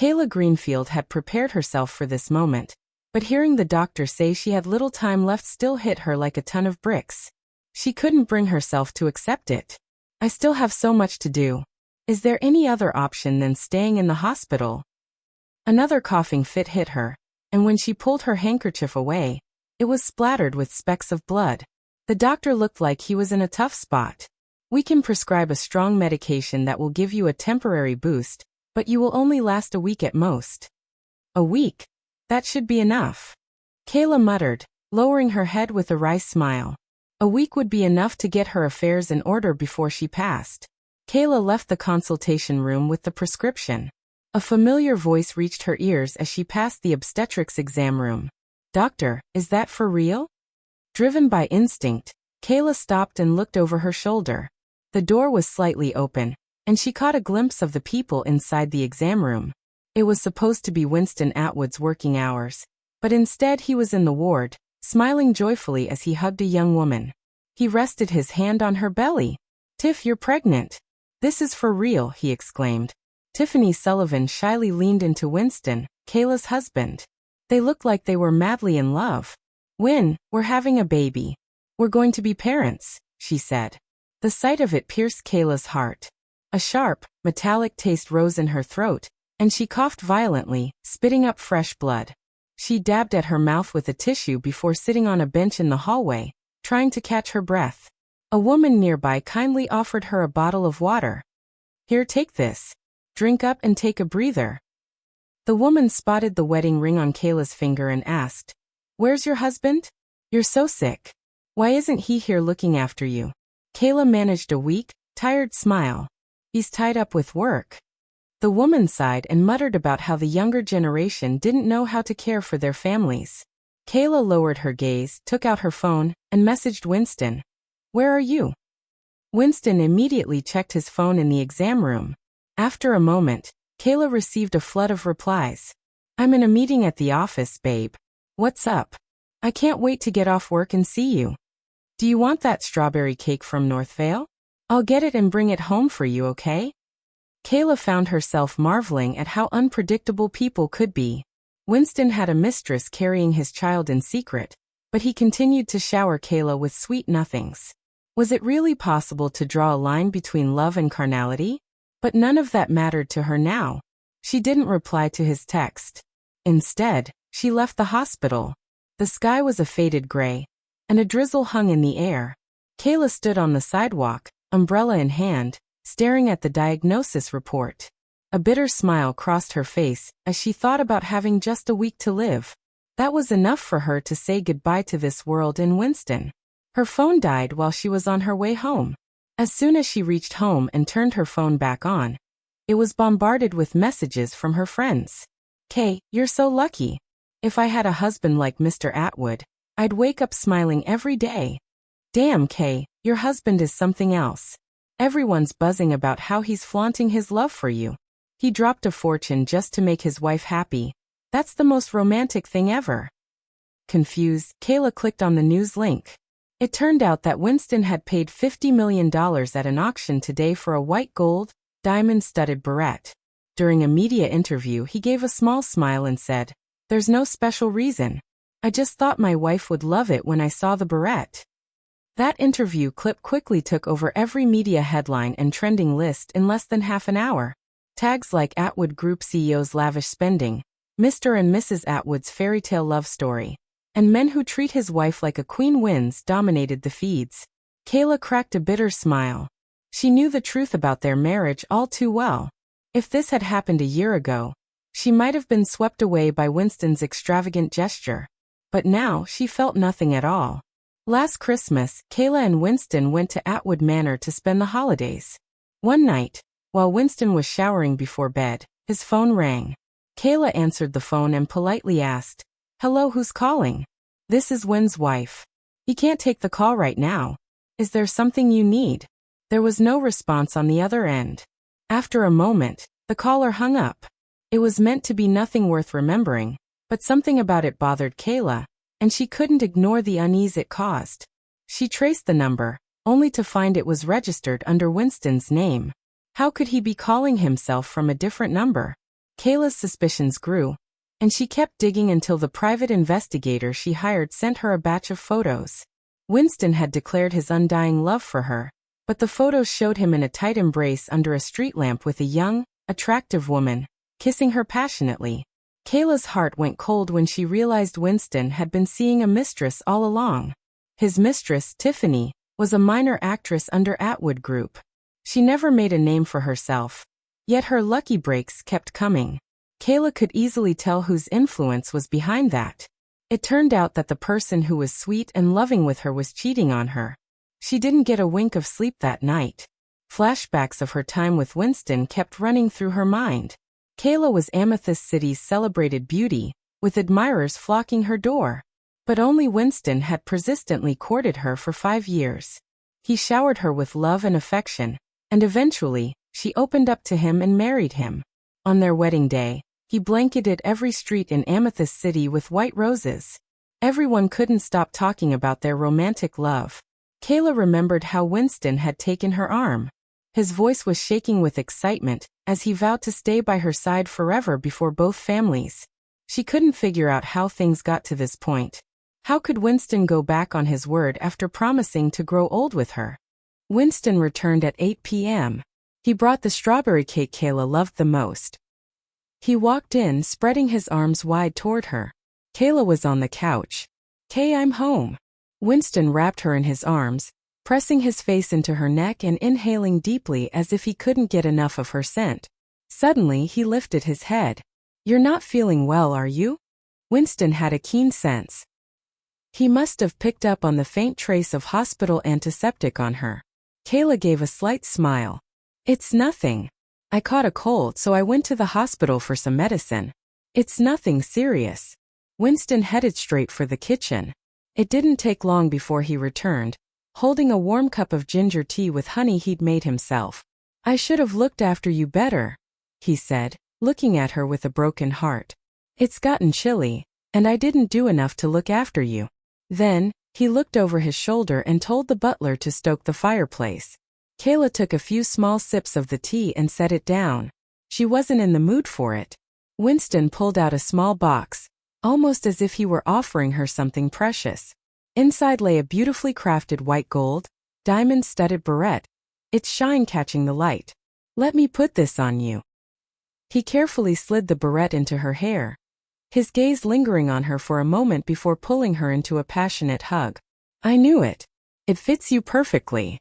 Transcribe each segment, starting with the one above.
Kayla Greenfield had prepared herself for this moment, but hearing the doctor say she had little time left still hit her like a ton of bricks. She couldn't bring herself to accept it. I still have so much to do. Is there any other option than staying in the hospital? Another coughing fit hit her, and when she pulled her handkerchief away, it was splattered with specks of blood. The doctor looked like he was in a tough spot. We can prescribe a strong medication that will give you a temporary boost, but you will only last a week at most. A week? That should be enough. Kayla muttered, lowering her head with a wry smile. A week would be enough to get her affairs in order before she passed. Kayla left the consultation room with the prescription. A familiar voice reached her ears as she passed the obstetrics exam room. Doctor, is that for real? Driven by instinct, Kayla stopped and looked over her shoulder. The door was slightly open, and she caught a glimpse of the people inside the exam room. It was supposed to be Winston Atwood's working hours, but instead he was in the ward, smiling joyfully as he hugged a young woman. He rested his hand on her belly. "Tiff, you're pregnant. This is for real," he exclaimed. Tiffany Sullivan shyly leaned into Winston, Kayla's husband. They looked like they were madly in love. "Win, we're having a baby. We're going to be parents," she said. The sight of it pierced Kayla's heart. A sharp, metallic taste rose in her throat, and she coughed violently, spitting up fresh blood. She dabbed at her mouth with a tissue before sitting on a bench in the hallway, trying to catch her breath. A woman nearby kindly offered her a bottle of water. "Here, take this. Drink up and take a breather." The woman spotted the wedding ring on Kayla's finger and asked, "Where's your husband? You're so sick. Why isn't he here looking after you?" Kayla managed a weak, tired smile. "He's tied up with work." The woman sighed and muttered about how the younger generation didn't know how to care for their families. Kayla lowered her gaze, took out her phone, and messaged Winston. "Where are you?" Winston immediately checked his phone in the exam room. After a moment, Kayla received a flood of replies. "I'm in a meeting at the office, babe. What's up? I can't wait to get off work and see you. Do you want that strawberry cake from Northvale? I'll get it and bring it home for you, okay?" Kayla found herself marveling at how unpredictable people could be. Winston had a mistress carrying his child in secret, but he continued to shower Kayla with sweet nothings. Was it really possible to draw a line between love and carnality? But none of that mattered to her now. She didn't reply to his text. Instead, she left the hospital. The sky was a faded gray, and a drizzle hung in the air. Kayla stood on the sidewalk, umbrella in hand, staring at the diagnosis report. A bitter smile crossed her face as she thought about having just a week to live. That was enough for her to say goodbye to this world in Winston. Her phone died while she was on her way home. As soon as she reached home and turned her phone back on, it was bombarded with messages from her friends. "Kay, you're so lucky. If I had a husband like Mr. Atwood, I'd wake up smiling every day. Damn, Kay, your husband is something else. Everyone's buzzing about how he's flaunting his love for you. He dropped a fortune just to make his wife happy. That's the most romantic thing ever." Confused, Kayla clicked on the news link. It turned out that Winston had paid $50 million at an auction today for a white gold, diamond-studded barrette. During a media interview, he gave a small smile and said, "There's no special reason. I just thought my wife would love it when I saw the barrette." That interview clip quickly took over every media headline and trending list in less than half an hour. Tags like Atwood Group CEO's lavish spending, Mr. and Mrs. Atwood's fairy tale love story, and men who treat his wife like a queen wins dominated the feeds. Kayla cracked a bitter smile. She knew the truth about their marriage all too well. If this had happened a year ago, she might have been swept away by Winston's extravagant gesture. But now she felt nothing at all. Last Christmas, Kayla and Winston went to Atwood Manor to spend the holidays. One night, while Winston was showering before bed, his phone rang. Kayla answered the phone and politely asked, "Hello, who's calling?" "This is Win's wife. He can't take the call right now. Is there something you need?" There was no response on the other end. After a moment, the caller hung up. It was meant to be nothing worth remembering, but something about it bothered Kayla, and she couldn't ignore the unease it caused. She traced the number, only to find it was registered under Winston's name. How could he be calling himself from a different number? Kayla's suspicions grew, and she kept digging until the private investigator she hired sent her a batch of photos. Winston had declared his undying love for her, but the photos showed him in a tight embrace under a street lamp with a young, attractive woman, kissing her passionately. Kayla's heart went cold when she realized Winston had been seeing a mistress all along. His mistress, Tiffany, was a minor actress under Atwood Group. She never made a name for herself, yet her lucky breaks kept coming. Kayla could easily tell whose influence was behind that. It turned out that the person who was sweet and loving with her was cheating on her. She didn't get a wink of sleep that night. Flashbacks of her time with Winston kept running through her mind. Kayla was Amethyst City's celebrated beauty, with admirers flocking her door. But only Winston had persistently courted her for 5 years. He showered her with love and affection, and eventually, she opened up to him and married him. On their wedding day, he blanketed every street in Amethyst City with white roses. Everyone couldn't stop talking about their romantic love. Kayla remembered how Winston had taken her arm. His voice was shaking with excitement, as he vowed to stay by her side forever before both families. She couldn't figure out how things got to this point. How could Winston go back on his word after promising to grow old with her? Winston returned at 8 p.m. He brought the strawberry cake Kayla loved the most. He walked in, spreading his arms wide toward her. Kayla was on the couch. "Kay, I'm home." Winston wrapped her in his arms, pressing his face into her neck and inhaling deeply as if he couldn't get enough of her scent. Suddenly, he lifted his head. "You're not feeling well, are you?" Winston had a keen sense. He must have picked up on the faint trace of hospital antiseptic on her. Kayla gave a slight smile. "It's nothing. I caught a cold, so I went to the hospital for some medicine. It's nothing serious." Winston headed straight for the kitchen. It didn't take long before he returned, holding a warm cup of ginger tea with honey he'd made himself. "I should have looked after you better," he said, looking at her with a broken heart. "It's gotten chilly, and I didn't do enough to look after you." Then, he looked over his shoulder and told the butler to stoke the fireplace. Kayla took a few small sips of the tea and set it down. She wasn't in the mood for it. Winston pulled out a small box, almost as if he were offering her something precious. Inside lay a beautifully crafted white gold, diamond-studded barrette, its shine catching the light. "Let me put this on you." He carefully slid the barrette into her hair, his gaze lingering on her for a moment before pulling her into a passionate hug. "I knew it. It fits you perfectly."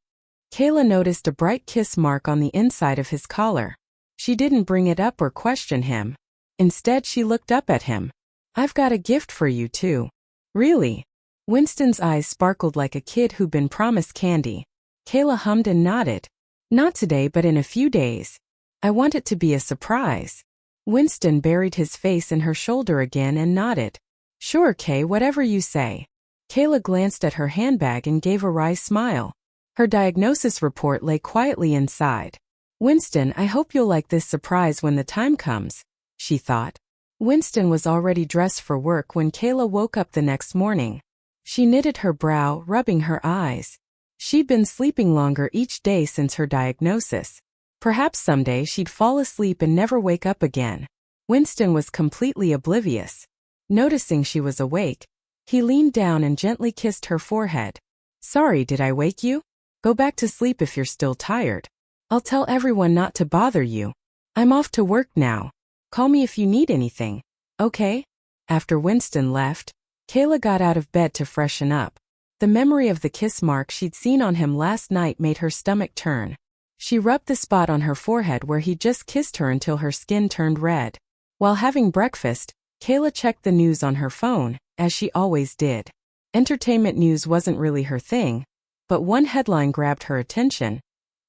Kayla noticed a bright kiss mark on the inside of his collar. She didn't bring it up or question him. Instead, she looked up at him. "I've got a gift for you too." "Really?" Winston's eyes sparkled like a kid who'd been promised candy. Kayla hummed and nodded. "Not today, but in a few days. I want it to be a surprise." Winston buried his face in her shoulder again and nodded. "Sure, Kay, whatever you say." Kayla glanced at her handbag and gave a wry smile. Her diagnosis report lay quietly inside. "Winston, I hope you'll like this surprise when the time comes," she thought. Winston was already dressed for work when Kayla woke up the next morning. She knitted her brow, rubbing her eyes. She'd been sleeping longer each day since her diagnosis. Perhaps someday she'd fall asleep and never wake up again. Winston was completely oblivious. Noticing she was awake, he leaned down and gently kissed her forehead. "Sorry, did I wake you? Go back to sleep if you're still tired. I'll tell everyone not to bother you. I'm off to work now. Call me if you need anything. Okay?" After Winston left, Kayla got out of bed to freshen up. The memory of the kiss mark she'd seen on him last night made her stomach turn. She rubbed the spot on her forehead where he'd just kissed her until her skin turned red. While having breakfast, Kayla checked the news on her phone, as she always did. Entertainment news wasn't really her thing, but one headline grabbed her attention.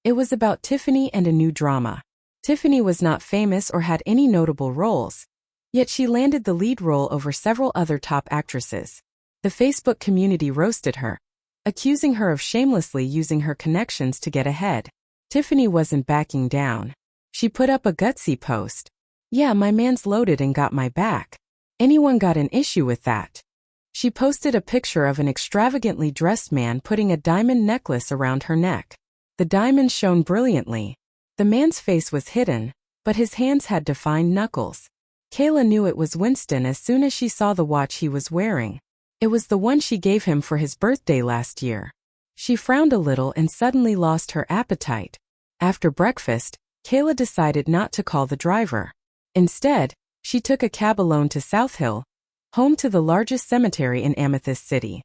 It was about Tiffany and a new drama. Tiffany was not famous or had any notable roles, yet she landed the lead role over several other top actresses. The Facebook community roasted her, accusing her of shamelessly using her connections to get ahead. Tiffany wasn't backing down. She put up a gutsy post. "Yeah, my man's loaded and got my back. Anyone got an issue with that?" She posted a picture of an extravagantly dressed man putting a diamond necklace around her neck. The diamond shone brilliantly. The man's face was hidden, but his hands had defined knuckles. Kayla knew it was Winston as soon as she saw the watch he was wearing. It was the one she gave him for his birthday last year. She frowned a little and suddenly lost her appetite. After breakfast, Kayla decided not to call the driver. Instead, she took a cab alone to South Hill, home to the largest cemetery in Amethyst City.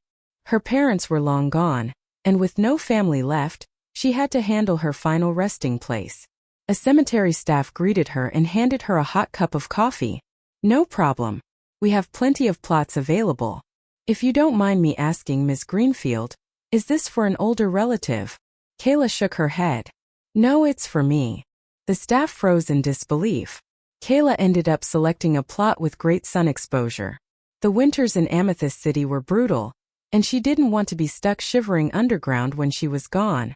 Her parents were long gone, and with no family left, she had to handle her final resting place. A cemetery staff greeted her and handed her a hot cup of coffee. "No problem. We have plenty of plots available. If you don't mind me asking, Miss Greenfield, is this for an older relative?" Kayla shook her head. "No, it's for me." The staff froze in disbelief. Kayla ended up selecting a plot with great sun exposure. The winters in Amethyst City were brutal, and she didn't want to be stuck shivering underground when she was gone.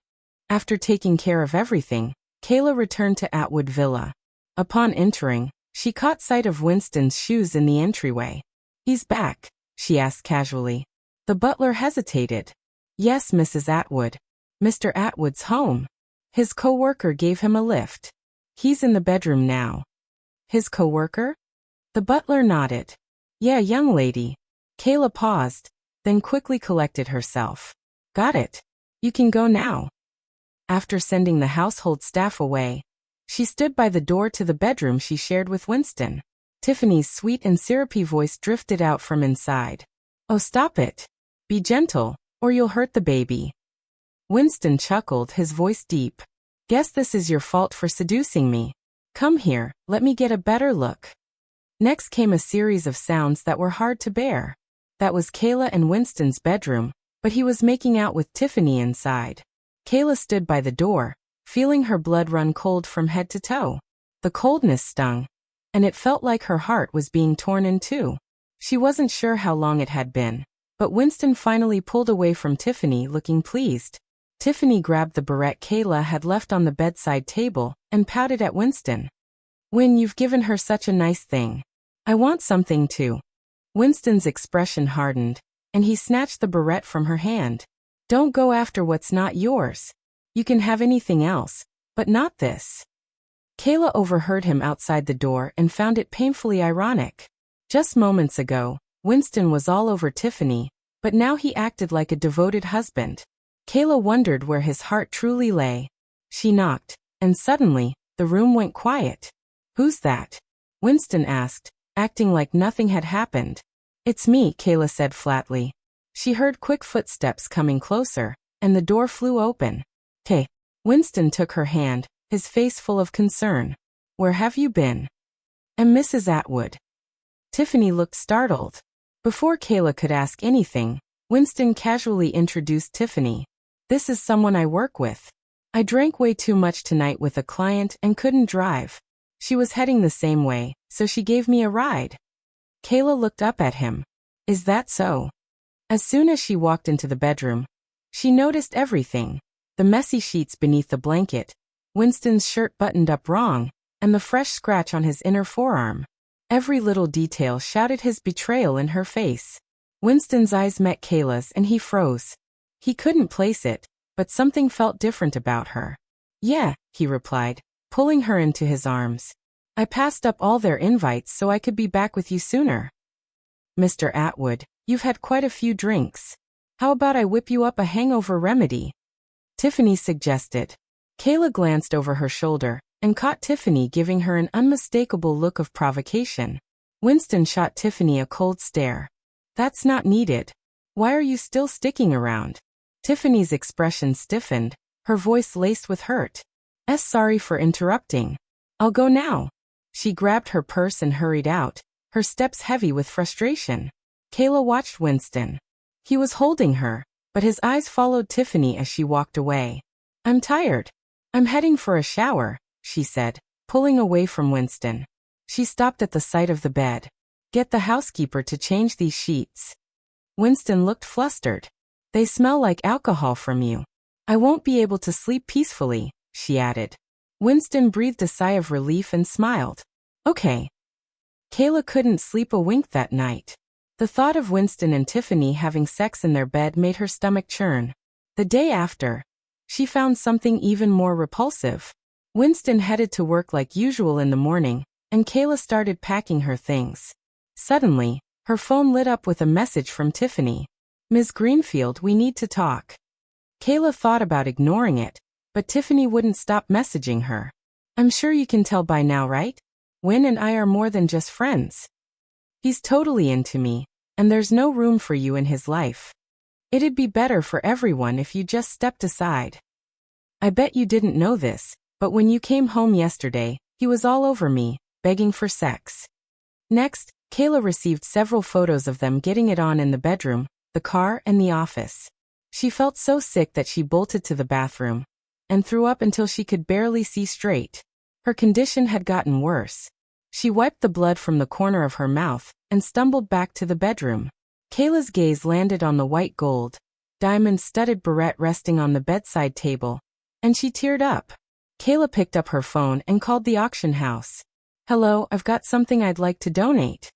After taking care of everything, Kayla returned to Atwood Villa. Upon entering, she caught sight of Winston's shoes in the entryway. "He's back?" she asked casually. The butler hesitated. "Yes, Mrs. Atwood. Mr. Atwood's home. His co-worker gave him a lift. He's in the bedroom now." "His co-worker?" The butler nodded. "Yeah, young lady." Kayla paused, then quickly collected herself. "Got it. You can go now." After sending the household staff away, she stood by the door to the bedroom she shared with Winston. Tiffany's sweet and syrupy voice drifted out from inside. "Oh, stop it. Be gentle, or you'll hurt the baby." Winston chuckled, his voice deep. "Guess this is your fault for seducing me. Come here, let me get a better look." Next came a series of sounds that were hard to bear. That was Kayla and Winston's bedroom, but he was making out with Tiffany inside. Kayla stood by the door, feeling her blood run cold from head to toe. The coldness stung, and it felt like her heart was being torn in two. She wasn't sure how long it had been, but Winston finally pulled away from Tiffany, looking pleased. Tiffany grabbed the barrette Kayla had left on the bedside table and pouted at Winston. "Win, you've given her such a nice thing. I want something too." Winston's expression hardened, and he snatched the barrette from her hand. "Don't go after what's not yours. You can have anything else, but not this." Kayla overheard him outside the door and found it painfully ironic. Just moments ago, Winston was all over Tiffany, but now he acted like a devoted husband. Kayla wondered where his heart truly lay. She knocked, and suddenly, the room went quiet. "Who's that?" Winston asked, acting like nothing had happened. "It's me," Kayla said flatly. She heard quick footsteps coming closer, and the door flew open. "Kay." Winston took her hand, his face full of concern. "Where have you been?" "I'm Mrs. Atwood." Tiffany looked startled. Before Kayla could ask anything, Winston casually introduced Tiffany. "This is someone I work with. I drank way too much tonight with a client and couldn't drive. She was heading the same way, so she gave me a ride." Kayla looked up at him. "Is that so?" As soon as she walked into the bedroom, she noticed everything. The messy sheets beneath the blanket, Winston's shirt buttoned up wrong, and the fresh scratch on his inner forearm. Every little detail shouted his betrayal in her face. Winston's eyes met Kayla's and he froze. He couldn't place it, but something felt different about her. "Yeah," he replied, pulling her into his arms. "I passed up all their invites so I could be back with you sooner." "Mr. Atwood, you've had quite a few drinks. How about I whip you up a hangover remedy?" Tiffany suggested. Kayla glanced over her shoulder and caught Tiffany giving her an unmistakable look of provocation. Winston shot Tiffany a cold stare. "That's not needed. Why are you still sticking around?" Tiffany's expression stiffened, her voice laced with hurt. Sorry for interrupting. I'll go now." She grabbed her purse and hurried out, her steps heavy with frustration. Kayla watched Winston. He was holding her, but his eyes followed Tiffany as she walked away. "I'm tired. I'm heading for a shower," she said, pulling away from Winston. She stopped at the sight of the bed. "Get the housekeeper to change these sheets." Winston looked flustered. "They smell like alcohol from you. I won't be able to sleep peacefully," she added. Winston breathed a sigh of relief and smiled. "Okay." Kayla couldn't sleep a wink that night. The thought of Winston and Tiffany having sex in their bed made her stomach churn. The day after, she found something even more repulsive. Winston headed to work like usual in the morning, and Kayla started packing her things. Suddenly, her phone lit up with a message from Tiffany. "Ms. Greenfield, we need to talk." Kayla thought about ignoring it, but Tiffany wouldn't stop messaging her. "I'm sure you can tell by now, right? Win and I are more than just friends. He's totally into me, and there's no room for you in his life. It'd be better for everyone if you just stepped aside. I bet you didn't know this, but when you came home yesterday, he was all over me, begging for sex." Next, Kayla received several photos of them getting it on in the bedroom, the car, and the office. She felt so sick that she bolted to the bathroom and threw up until she could barely see straight. Her condition had gotten worse. She wiped the blood from the corner of her mouth and stumbled back to the bedroom. Kayla's gaze landed on the white gold, diamond-studded barrette resting on the bedside table, and she teared up. Kayla picked up her phone and called the auction house. "Hello, I've got something I'd like to donate."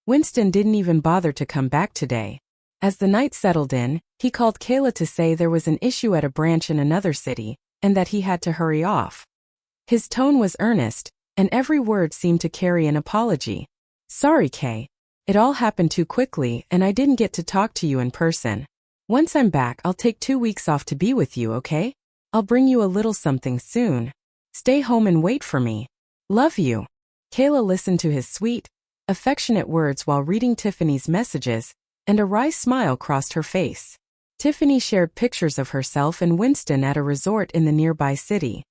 Winston didn't even bother to come back today. As the night settled in, he called Kayla to say there was an issue at a branch in another city, and that he had to hurry off. His tone was earnest, and every word seemed to carry an apology. "Sorry, Kay. It all happened too quickly, and I didn't get to talk to you in person. Once I'm back, I'll take 2 weeks off to be with you, okay? I'll bring you a little something soon. Stay home and wait for me. Love you." Kayla listened to his sweet, affectionate words while reading Tiffany's messages, and a wry smile crossed her face. Tiffany shared pictures of herself and Winston at a resort in the nearby city.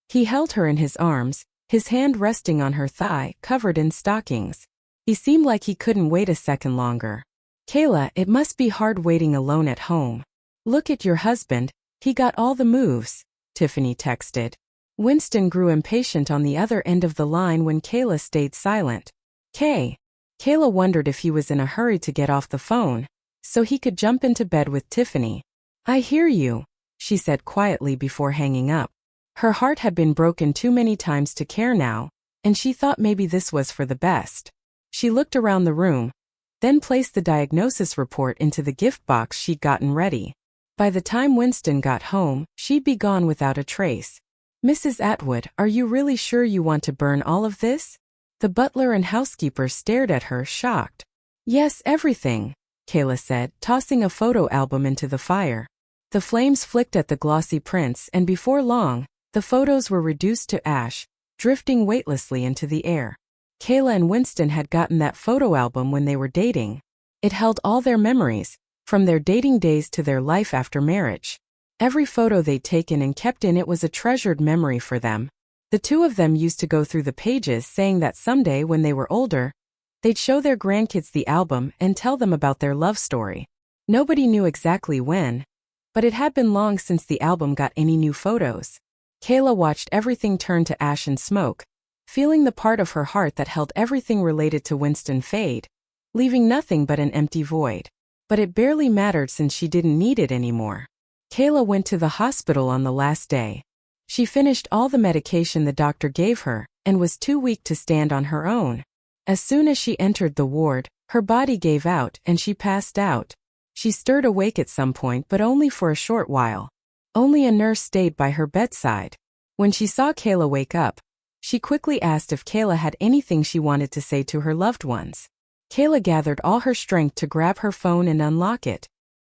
He held her in his arms, his hand resting on her thigh, covered in stockings. He seemed like he couldn't wait a second longer. "Kayla, it must be hard waiting alone at home. Look at your husband, he got all the moves," Tiffany texted. Winston grew impatient on the other end of the line when Kayla stayed silent. Kayla wondered if he was in a hurry to get off the phone, so he could jump into bed with Tiffany. "I hear you," she said quietly before hanging up. Her heart had been broken too many times to care now, and she thought maybe this was for the best. She looked around the room, then placed the diagnosis report into the gift box she'd gotten ready. By the time Winston got home, she'd be gone without a trace. "Mrs. Atwood, are you really sure you want to burn all of this?" The butler and housekeeper stared at her, shocked. "Yes, everything," Kayla said, tossing a photo album into the fire. The flames flicked at the glossy prints, and before long, the photos were reduced to ash, drifting weightlessly into the air. Kayla and Winston had gotten that photo album when they were dating. It held all their memories, from their dating days to their life after marriage. Every photo they'd taken and kept in it was a treasured memory for them. The two of them used to go through the pages saying that someday when they were older, they'd show their grandkids the album and tell them about their love story. Nobody knew exactly when, but it had been long since the album got any new photos. Kayla watched everything turn to ash and smoke, feeling the part of her heart that held everything related to Winston fade, leaving nothing but an empty void. But it barely mattered since she didn't need it anymore. Kayla went to the hospital on the last day. She finished all the medication the doctor gave her, and was too weak to stand on her own. As soon as she entered the ward, her body gave out and she passed out. She stirred awake at some point, but only for a short while. Only a nurse stayed by her bedside. When she saw Kayla wake up, she quickly asked if Kayla had anything she wanted to say to her loved ones. Kayla gathered all her strength to grab her phone and unlock it,